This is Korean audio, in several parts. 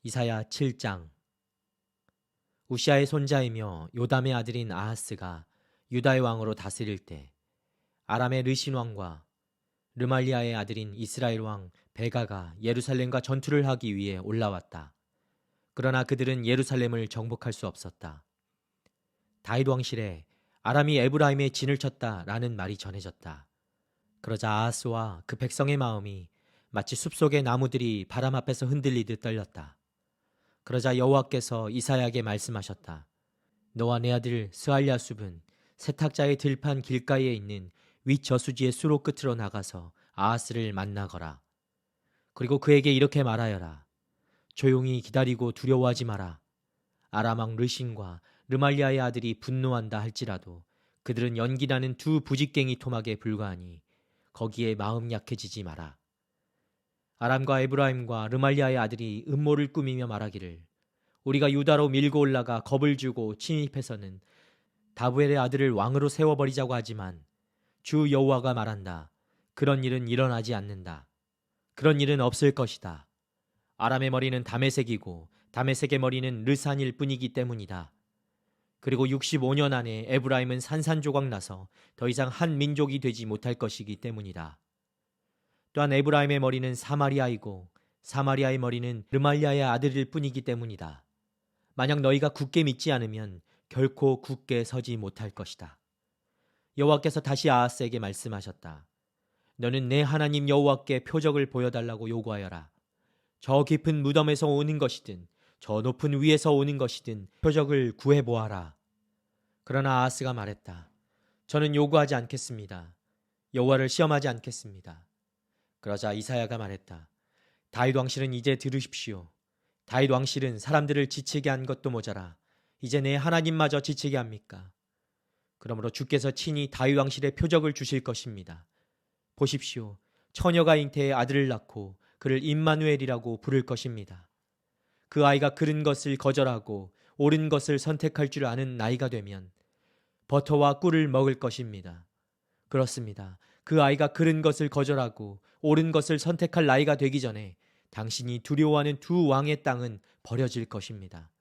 이사야 7장. 우시아의 손자이며 요담의 아들인 아하스가 유다의 왕으로 다스릴 때 아람의 르신 왕과 르말리아의 아들인 이스라엘 왕 베가가 예루살렘과 전투를 하기 위해 올라왔다. 그러나 그들은 예루살렘을 정복할 수 없었다. 다윗 왕실에 아람이 에브라임에 진을 쳤다라는 말이 전해졌다. 그러자 아하스와 그 백성의 마음이 마치 숲속의 나무들이 바람 앞에서 흔들리듯 떨렸다. 그러자 여호와께서 이사야에게 말씀하셨다. 너와 내 아들 스알랴 숲은 세탁자의 들판 길가에 있는 윗저수지의 수로 끝으로 나가서 아하스를 만나거라. 그리고 그에게 이렇게 말하여라. 조용히 기다리고 두려워하지 마라. 아람 왕 르신과 르말리아의 아들이 분노한다 할지라도 그들은 연기나는 두 부직갱이 토막에 불과하니 거기에 마음 약해지지 마라. 아람과 에브라임과 르말리아의 아들이 음모를 꾸미며 말하기를 우리가 유다로 밀고 올라가 겁을 주고 침입해서는 다부엘의 아들을 왕으로 세워버리자고 하지만 주 여호와가 말한다. 그런 일은 일어나지 않는다. 그런 일은 없을 것이다. 아람의 머리는 다메섹이고 다메섹의 머리는 르산일 뿐이기 때문이다. 그리고 65년 안에 에브라임은 산산조각 나서 더 이상 한 민족이 되지 못할 것이기 때문이다. 또한 에브라임의 머리는 사마리아이고 사마리아의 머리는 르말리아의 아들일 뿐이기 때문이다. 만약 너희가 굳게 믿지 않으면 결코 굳게 서지 못할 것이다. 여호와께서 다시 아하스에게 말씀하셨다. 너는 내 하나님 여호와께 표적을 보여달라고 요구하여라. 저 깊은 무덤에서 오는 것이든 저 높은 위에서 오는 것이든 표적을 구해보아라. 그러나 아하스가 말했다. 저는 요구하지 않겠습니다. 여호와를 시험하지 않겠습니다. 그러자 이사야가 말했다. 다윗 왕실은 이제 들으십시오. 다윗 왕실은 사람들을 지치게 한 것도 모자라 이제 내 하나님마저 지치게 합니까? 그러므로 주께서 친히 다윗 왕실의 표적을 주실 것입니다. 보십시오. 처녀가 잉태해 아들을 낳고 그를 임마누엘이라고 부를 것입니다. 그 아이가 그른 것을 거절하고 옳은 것을 선택할 줄 아는 나이가 되면 버터와 꿀을 먹을 것입니다. 그렇습니다. 그 아이가 그른 것을 거절하고 옳은 것을 선택할 나이가 되기 전에 당신이 두려워하는 두 왕의 땅은 버려질 것입니다.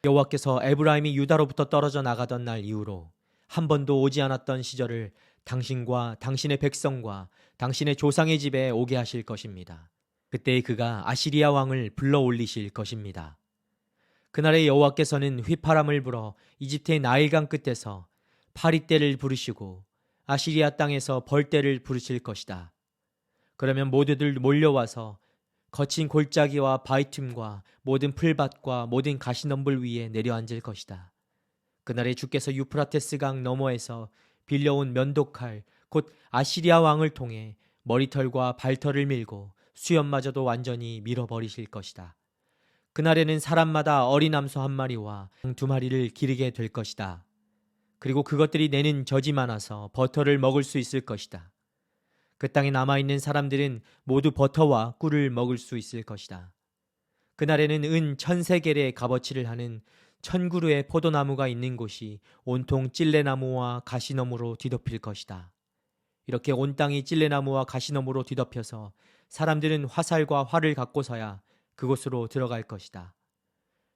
여호와께서 에브라임이 유다로부터 떨어져 나가던 날 이후로 한 번도 오지 않았던 시절을 당신과 당신의 백성과 당신의 조상의 집에 오게 하실 것입니다. 그때 그가 아시리아 왕을 불러 올리실 것입니다. 그날에 여호와께서는 휘파람을 불어 이집트의 나일강 끝에서 파리떼를 부르시고 아시리아 땅에서 벌떼를 부르실 것이다. 그러면 모두들 몰려와서 거친 골짜기와 바위 틈과 모든 풀밭과 모든 가시넘불 위에 내려앉을 것이다. 그날에 주께서 유프라테스 강 너머에서 빌려온 면도칼 곧 아시리아 왕을 통해 머리털과 발털을 밀고 수염마저도 완전히 밀어버리실 것이다. 그날에는 사람마다 어린 암소 한 마리와 양 두 마리를 기르게 될 것이다. 그리고 그것들이 내는 젖이 많아서 버터를 먹을 수 있을 것이다. 그 땅에 남아있는 사람들은 모두 버터와 꿀을 먹을 수 있을 것이다. 그날에는 은 1000세겔의 값어치를 하는 1000그루의 포도나무가 있는 곳이 온통 찔레나무와 가시너무로 뒤덮일 것이다. 이렇게 온 땅이 찔레나무와 가시너무로 뒤덮여서 사람들은 화살과 활을 갖고서야 그곳으로 들어갈 것이다.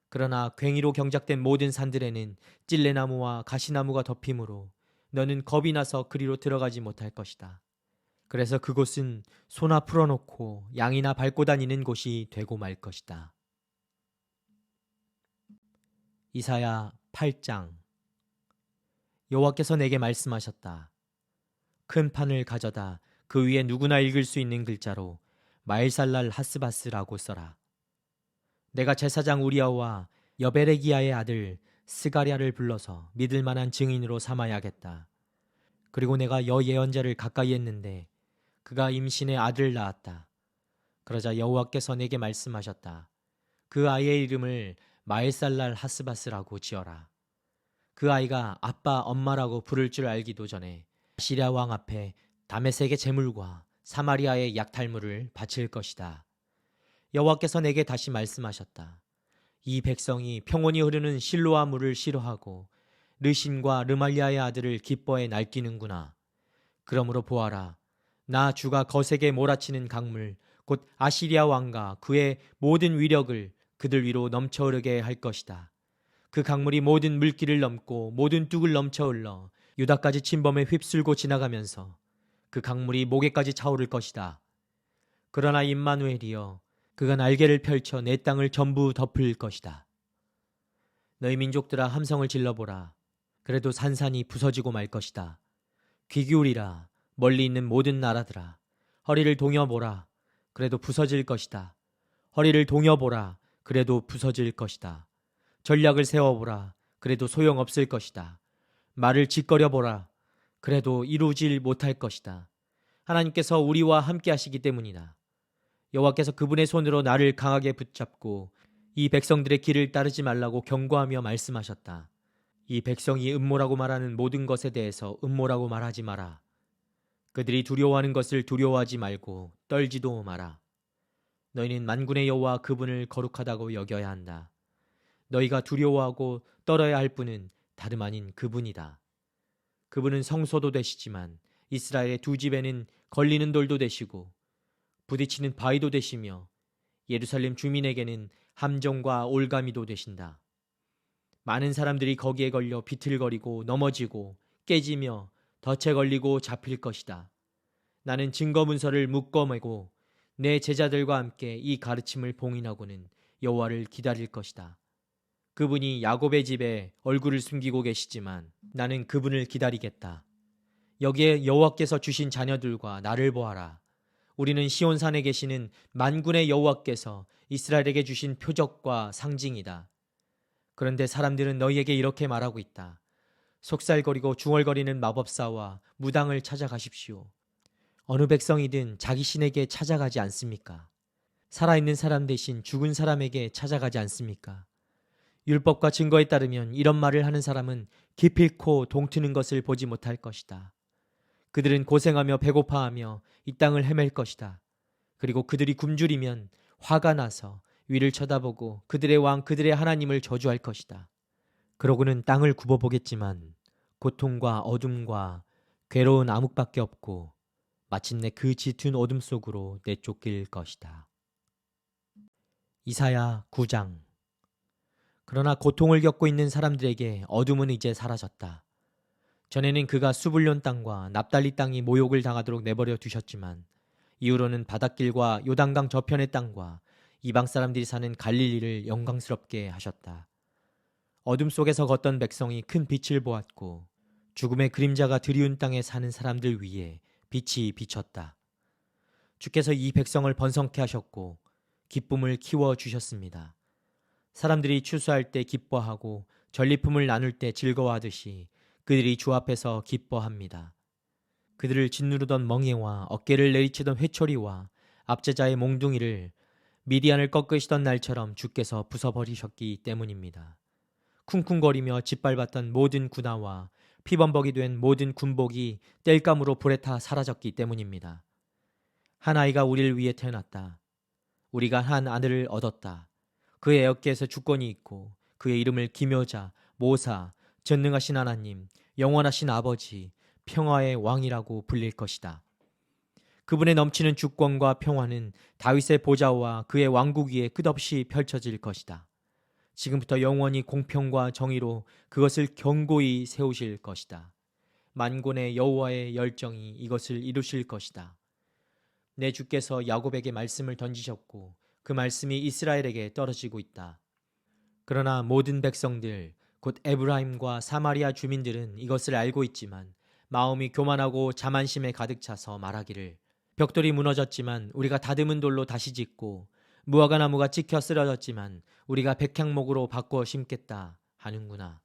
그러나 괭이로 경작된 모든 산들에는 찔레나무와 가시나무가 덮이므로 너는 겁이 나서 그리로 들어가지 못할 것이다. 그래서 그곳은 소나 풀어놓고 양이나 밟고 다니는 곳이 되고 말 것이다. 이사야 8장. 여호와께서 내게 말씀하셨다. 큰 판을 가져다 그 위에 누구나 읽을 수 있는 글자로 마일살랄 하스바스라고 써라. 내가 제사장 우리아와 여베레기야의 아들 스가랴를 불러서 믿을 만한 증인으로 삼아야겠다. 그리고 내가 여예언자를 가까이 했는데 그가 임신의 아들을 낳았다. 그러자 여호와께서 내게 말씀하셨다. 그 아이의 이름을 마일살랄 하스바스라고 지어라. 그 아이가 아빠 엄마라고 부를 줄 알기도 전에 시리아 왕 앞에 다메섹의 제물과 사마리아의 약탈물을 바칠 것이다. 여호와께서 내게 다시 말씀하셨다. 이 백성이 평온히 흐르는 실로아 물을 싫어하고 르신과 르말리아의 아들을 기뻐해 날뛰는구나. 그러므로 보아라. 나 주가 거세게 몰아치는 강물 곧 아시리아 왕과 그의 모든 위력을 그들 위로 넘쳐 흐르게 할 것이다. 그 강물이 모든 물길을 넘고 모든 뚝을 넘쳐 흘러 유다까지 침범에 휩쓸고 지나가면서 그 강물이 목에까지 차오를 것이다. 그러나 임마누엘이여, 그가 날개를 펼쳐 내 땅을 전부 덮을 것이다. 너희 민족들아, 함성을 질러보라. 그래도 산산이 부서지고 말 것이다. 귀 기울이라. 멀리 있는 모든 나라들아, 허리를 동여보라. 그래도 부서질 것이다. 허리를 동여보라. 그래도 부서질 것이다. 전략을 세워보라. 그래도 소용없을 것이다. 말을 짓거려보라. 그래도 이루질 못할 것이다. 하나님께서 우리와 함께 하시기 때문이다. 여호와께서 그분의 손으로 나를 강하게 붙잡고 이 백성들의 길을 따르지 말라고 경고하며 말씀하셨다. 이 백성이 음모라고 말하는 모든 것에 대해서 음모라고 말하지 마라. 그들이 두려워하는 것을 두려워하지 말고 떨지도 마라. 너희는 만군의 여호와 그분을 거룩하다고 여겨야 한다. 너희가 두려워하고 떨어야 할 분은 다름 아닌 그분이다. 그분은 성소도 되시지만 이스라엘의 두 집에는 걸리는 돌도 되시고 부딪히는 바위도 되시며 예루살렘 주민에게는 함정과 올가미도 되신다. 많은 사람들이 거기에 걸려 비틀거리고 넘어지고 깨지며 덫에 걸리고 잡힐 것이다. 나는 증거 문서를 묶어매고 내 제자들과 함께 이 가르침을 봉인하고는 여호와를 기다릴 것이다. 그분이 야곱의 집에 얼굴을 숨기고 계시지만 나는 그분을 기다리겠다. 여기에 여호와께서 주신 자녀들과 나를 보아라. 우리는 시온산에 계시는 만군의 여호와께서 이스라엘에게 주신 표적과 상징이다. 그런데 사람들은 너희에게 이렇게 말하고 있다. 속살거리고 중얼거리는 마법사와 무당을 찾아가십시오. 어느 백성이든 자기 신에게 찾아가지 않습니까? 살아있는 사람 대신 죽은 사람에게 찾아가지 않습니까? 율법과 증거에 따르면 이런 말을 하는 사람은 기필코 동트는 것을 보지 못할 것이다. 그들은 고생하며 배고파하며 이 땅을 헤맬 것이다. 그리고 그들이 굶주리면 화가 나서 위를 쳐다보고 그들의 왕 그들의 하나님을 저주할 것이다. 그러고는 땅을 굽어보겠지만 고통과 어둠과 괴로운 암흑밖에 없고 마침내 그 짙은 어둠 속으로 내쫓길 것이다. 이사야 9장. 그러나 고통을 겪고 있는 사람들에게 어둠은 이제 사라졌다. 전에는 그가 수불론 땅과 납달리 땅이 모욕을 당하도록 내버려 두셨지만 이후로는 바닷길과 요단강 저편의 땅과 이방 사람들이 사는 갈릴리를 영광스럽게 하셨다. 어둠 속에서 걷던 백성이 큰 빛을 보았고 죽음의 그림자가 드리운 땅에 사는 사람들 위에 빛이 비쳤다. 주께서 이 백성을 번성케 하셨고 기쁨을 키워 주셨습니다. 사람들이 추수할 때 기뻐하고 전리품을 나눌 때 즐거워하듯이 그들이 주 앞에서 기뻐합니다. 그들을 짓누르던 멍에와 어깨를 내리치던 회초리와 압제자의 몽둥이를 미디안을 꺾으시던 날처럼 주께서 부숴버리셨기 때문입니다. 쿵쿵거리며 짓밟았던 모든 군화와 피범벅이 된 모든 군복이 땔감으로 불에 타 사라졌기 때문입니다. 한 아이가 우리를 위해 태어났다. 우리가 한 아들을 얻었다. 그의 어깨에서 주권이 있고 그의 이름을 기묘자, 모사, 전능하신 하나님, 영원하신 아버지, 평화의 왕이라고 불릴 것이다. 그분의 넘치는 주권과 평화는 다윗의 보좌와 그의 왕국 위에 끝없이 펼쳐질 것이다. 지금부터 영원히 공평과 정의로 그것을 견고히 세우실 것이다. 만군의 여호와의 열정이 이것을 이루실 것이다. 내 주께서 야곱에게 말씀을 던지셨고 그 말씀이 이스라엘에게 떨어지고 있다. 그러나 모든 백성들 곧 에브라임과 사마리아 주민들은 이것을 알고 있지만 마음이 교만하고 자만심에 가득 차서 말하기를 벽돌이 무너졌지만 우리가 다듬은 돌로 다시 짓고 무화과 나무가 찍혀 쓰러졌지만 우리가 백향목으로 바꿔 심겠다 하는구나.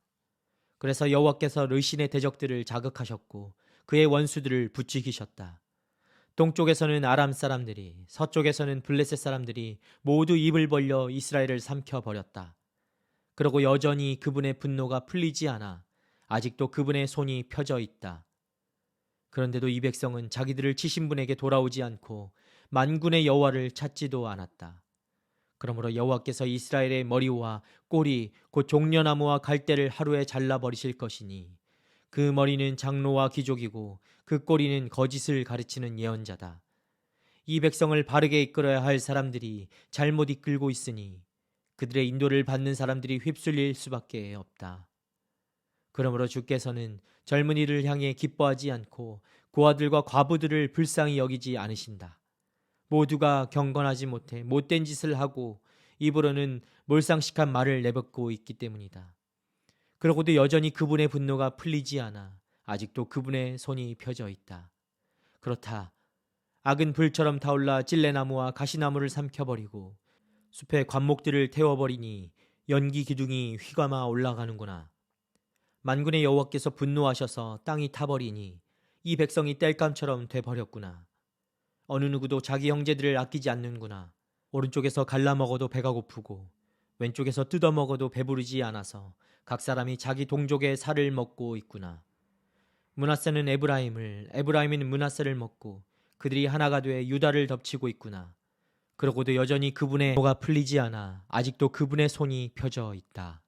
그래서 여호와께서 르신의 대적들을 자극하셨고 그의 원수들을 부추기셨다. 동쪽에서는 아람 사람들이, 서쪽에서는 블레셋 사람들이 모두 입을 벌려 이스라엘을 삼켜버렸다. 그러고 여전히 그분의 분노가 풀리지 않아 아직도 그분의 손이 펴져 있다. 그런데도 이 백성은 자기들을 치신 분에게 돌아오지 않고 만군의 여호와를 찾지도 않았다. 그러므로 여호와께서 이스라엘의 머리와 꼬리 곧 종려나무와 갈대를 하루에 잘라버리실 것이니 그 머리는 장로와 귀족이고 그 꼬리는 거짓을 가르치는 예언자다. 이 백성을 바르게 이끌어야 할 사람들이 잘못 이끌고 있으니 그들의 인도를 받는 사람들이 휩쓸릴 수밖에 없다. 그러므로 주께서는 젊은이를 향해 기뻐하지 않고 고아들과 과부들을 불쌍히 여기지 않으신다. 모두가 경건하지 못해 못된 짓을 하고 입으로는 몰상식한 말을 내뱉고 있기 때문이다. 그러고도 여전히 그분의 분노가 풀리지 않아 아직도 그분의 손이 펴져 있다. 그렇다. 악은 불처럼 타올라 찔레나무와 가시나무를 삼켜버리고 숲의 관목들을 태워버리니 연기 기둥이 휘감아 올라가는구나. 만군의 여호와께서 분노하셔서 땅이 타버리니 이 백성이 땔감처럼 돼버렸구나. 어느 누구도 자기 형제들을 아끼지 않는구나. 오른쪽에서 갈라먹어도 배가 고프고 왼쪽에서 뜯어먹어도 배부르지 않아서 각 사람이 자기 동족의 살을 먹고 있구나. 므낫세는 에브라임을, 에브라임은 므낫세를 먹고 그들이 하나가 돼 유다를 덮치고 있구나. 그러고도 여전히 그분의 노가 풀리지 않아 아직도 그분의 손이 펴져 있다.